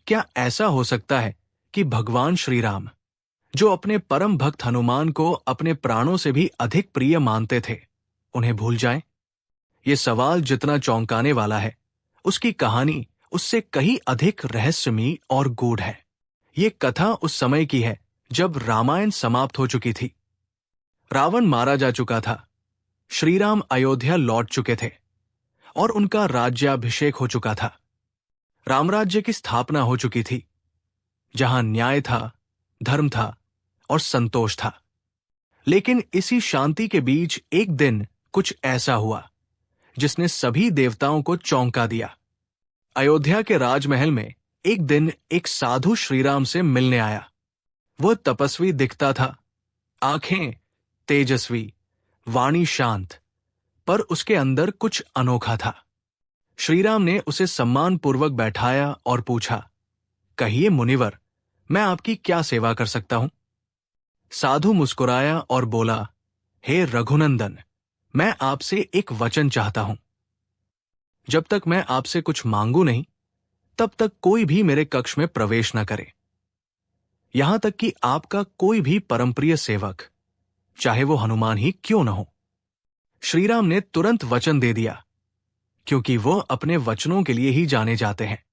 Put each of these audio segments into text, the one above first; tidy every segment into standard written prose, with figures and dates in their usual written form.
क्या ऐसा हो सकता है कि भगवान श्री राम, जो अपने परम भक्त हनुमान को अपने प्राणों से भी अधिक प्रिय मानते थे, उन्हें भूल जाएं? ये सवाल जितना चौंकाने वाला है, उसकी कहानी उससे कहीं अधिक रहस्यमयी और गूढ़ है। ये कथा उस समय की है जब रामायण समाप्त हो चुकी थी। रावण मारा जा चुका था, श्री राम अयोध्या लौट चुके थे और उनका राज्याभिषेक हो चुका था। रामराज्य की स्थापना हो चुकी थी, जहां न्याय था, धर्म था और संतोष था। लेकिन इसी शांति के बीच एक दिन कुछ ऐसा हुआ जिसने सभी देवताओं को चौंका दिया। अयोध्या के राजमहल में एक दिन एक साधु श्रीराम से मिलने आया। वह तपस्वी दिखता था, आंखें तेजस्वी, वाणी शांत, पर उसके अंदर कुछ अनोखा था। श्रीराम ने उसे सम्मानपूर्वक बैठाया और पूछा, कहिए मुनिवर, मैं आपकी क्या सेवा कर सकता हूं? साधु मुस्कुराया और बोला, हे रघुनंदन, मैं आपसे एक वचन चाहता हूं। जब तक मैं आपसे कुछ मांगू नहीं, तब तक कोई भी मेरे कक्ष में प्रवेश न करे। यहां तक कि आपका कोई भी परमप्रिय सेवक, चाहे वो हनुमान ही क्यों न हो। श्रीराम ने तुरंत वचन दे दिया, क्योंकि वो अपने वचनों के लिए ही जाने जाते हैं।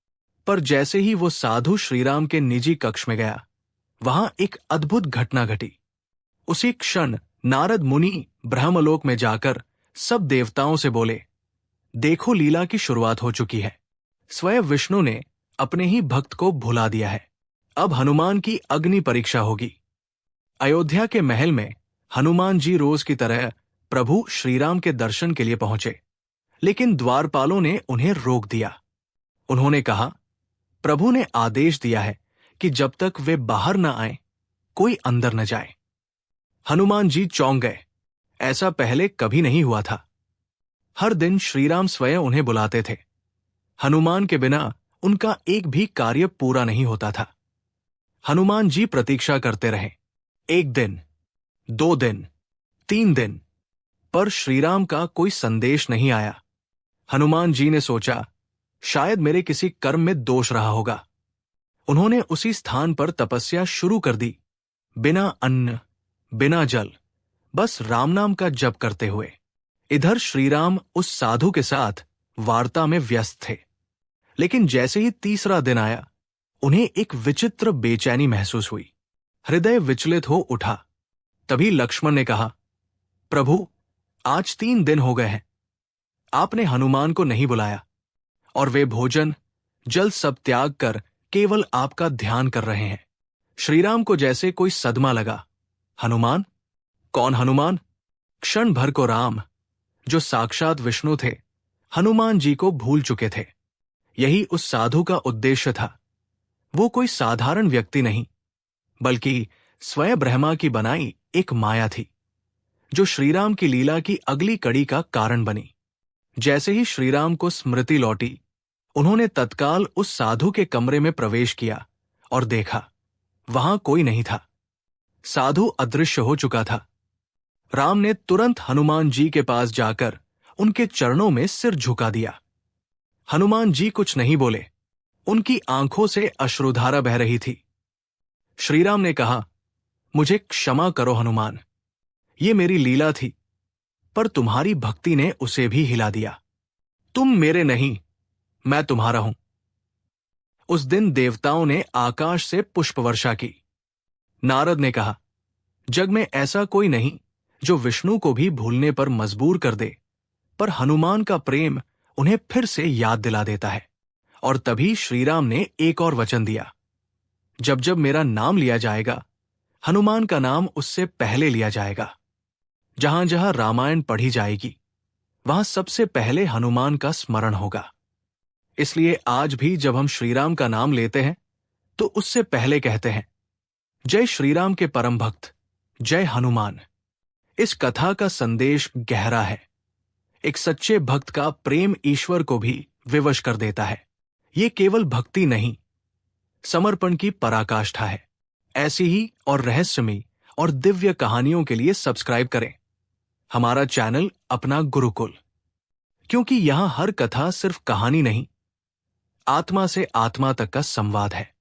पर जैसे ही वो साधु श्रीराम के निजी कक्ष में गया, वहां एक अद्भुत घटना घटी। उसी क्षण नारद मुनि ब्रह्मलोक में जाकर सब देवताओं से बोले, देखो लीला की शुरुआत हो चुकी है। स्वयं विष्णु ने अपने ही भक्त को भुला दिया है। अब हनुमान की अग्नि परीक्षा होगी। अयोध्या के महल में हनुमान जी रोज की तरह प्रभु श्रीराम के दर्शन के लिए पहुंचे, लेकिन द्वारपालों ने उन्हें रोक दिया। उन्होंने कहा, प्रभु ने आदेश दिया है कि जब तक वे बाहर न आए, कोई अंदर न जाए। हनुमान जी चौंक गए। ऐसा पहले कभी नहीं हुआ था। हर दिन श्रीराम स्वयं उन्हें बुलाते थे। हनुमान के बिना उनका एक भी कार्य पूरा नहीं होता था। हनुमान जी प्रतीक्षा करते रहे। एक दिन, 2 दिन, 3 दिन, पर श्रीराम का कोई संदेश नहीं आया। हनुमान जी ने सोचा, शायद मेरे किसी कर्म में दोष रहा होगा। उन्होंने उसी स्थान पर तपस्या शुरू कर दी, बिना अन्न, बिना जल, बस राम नाम का जप करते हुए। इधर श्रीराम उस साधु के साथ वार्ता में व्यस्त थे। लेकिन जैसे ही तीसरा दिन आया, उन्हें एक विचित्र बेचैनी महसूस हुई। हृदय विचलित हो उठा। तभी लक्ष्मण ने कहा, प्रभु, आज 3 दिन हो गए हैं, आपने हनुमान को नहीं बुलाया और वे भोजन, जल सब त्याग कर केवल आपका ध्यान कर रहे हैं। श्रीराम को जैसे कोई सदमा लगा। हनुमान? कौन हनुमान? क्षण भर को राम, जो साक्षात विष्णु थे, हनुमान जी को भूल चुके थे। यही उस साधु का उद्देश्य था। वो कोई साधारण व्यक्ति नहीं, बल्कि स्वयं ब्रह्मा की बनाई एक माया थी, जो श्रीराम की लीला की अगली कड़ी का कारण बनी। जैसे ही श्रीराम को स्मृति लौटी, उन्होंने तत्काल उस साधु के कमरे में प्रवेश किया और देखा, वहां कोई नहीं था। साधु अदृश्य हो चुका था। राम ने तुरंत हनुमान जी के पास जाकर उनके चरणों में सिर झुका दिया। हनुमान जी कुछ नहीं बोले। उनकी आंखों से अश्रुधारा बह रही थी। श्रीराम ने कहा, मुझे क्षमा करो हनुमान, ये मेरी लीला थी, पर तुम्हारी भक्ति ने उसे भी हिला दिया। तुम मेरे नहीं, मैं तुम्हारा हूं। उस दिन देवताओं ने आकाश से पुष्प वर्षा की। नारद ने कहा, जग में ऐसा कोई नहीं जो विष्णु को भी भूलने पर मजबूर कर दे, पर हनुमान का प्रेम उन्हें फिर से याद दिला देता है। और तभी श्रीराम ने एक और वचन दिया, जब जब मेरा नाम लिया जाएगा, हनुमान का नाम उससे पहले लिया जाएगा। जहां जहां रामायण पढ़ी जाएगी, वहां सबसे पहले हनुमान का स्मरण होगा। इसलिए आज भी जब हम श्रीराम का नाम लेते हैं, तो उससे पहले कहते हैं, जय श्रीराम के परम भक्त, जय हनुमान। इस कथा का संदेश गहरा है। एक सच्चे भक्त का प्रेम ईश्वर को भी विवश कर देता है। ये केवल भक्ति नहीं, समर्पण की पराकाष्ठा है। ऐसी ही और रहस्यमयी और दिव्य कहानियों के लिए सब्सक्राइब करें हमारा चैनल अपना गुरुकुल, क्योंकि यहां हर कथा सिर्फ कहानी नहीं, आत्मा से आत्मा तक का संवाद है।